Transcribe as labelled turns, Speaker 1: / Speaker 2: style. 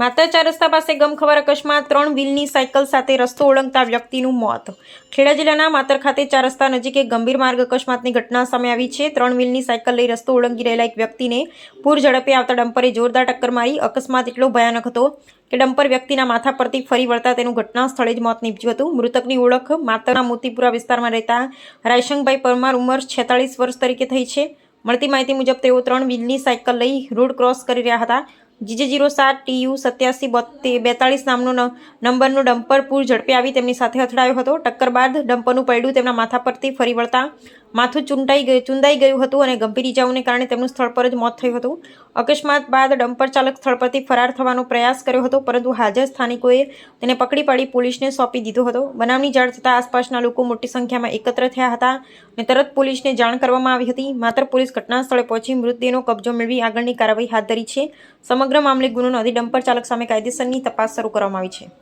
Speaker 1: માત્ર 4 રસ્તા પાસે ગમખબર અકસ્માત 3 વ્હીલની સાયકલ સાથે રસ્તો ઓળંગતા વ્યક્તિનું મોત. ખેડા જિલ્લાના માતર ખાતે 4 રસ્તા નજીક એક ગંભીર માર્ગ અકસ્માતની ઘટના સામે આવી છે. 3 વ્હીલની સાયકલ લઈ રસ્તો ઓળંગી રહેલા એક વ્યક્તિને પૂર ઝડપે આવતા ડમ્પરે જોરદાર ટક્કર મારી. અકસ્માત એટલો ભયાનક હતો કે ડમ્પર વ્યક્તિના માથા પરથી ફરી વળતા તેનું ઘટના સ્થળે જ મોત નીપજ્યું હતું. મૃતકની ઓળખ માતરના મોતીપુરા વિસ્તારમાં રહેતા રાયશંકભાઈ પરમાર ઉંમર 46 વર્ષ તરીકે થઈ છે. મળતી માહિતી મુજબ તેઓ 3 વ્હીલની સાયકલ લઈ રોડ ક્રોસ કરી રહ્યા હતા. GJ07 TU 8742 નામનો નંબરનું ડમ્પર પૂર ઝડપે આવી તેમની સાથે અથડાયો હતો. ટક્કર બાદ ડમ્પરનું પૈડું તેમના માથા પરથી ફરી વળતા માથું ચૂંદાઈ ગયું હતું અને ગંભીર ઇજાઓને કારણે તેમનું સ્થળ પર જ મોત થયું હતું. અકસ્માત બાદ ડમ્પર ચાલક સ્થળ પરથી ફરાર થવાનો પ્રયાસ કર્યો હતો, પરંતુ હાજર સ્થાનિકોએ તેને પકડી પાડી પોલીસને સોંપી દીધો હતો. બનાવની જાણ થતાં આસપાસના લોકો મોટી સંખ્યામાં એકત્ર થયા હતા અને તરત પોલીસને જાણ કરવામાં આવી હતી. માત્ર પોલીસ ઘટના સ્થળે પહોંચી મૃતદેહનો કબજો મેળવી આગળની કાર્યવાહી હાથ ધરી છે. સમગ્ર મામલે ગુનો નોંધી ડમ્પર ચાલક સામે કાયદેસરની તપાસ શરૂ કરવામાં આવી છે.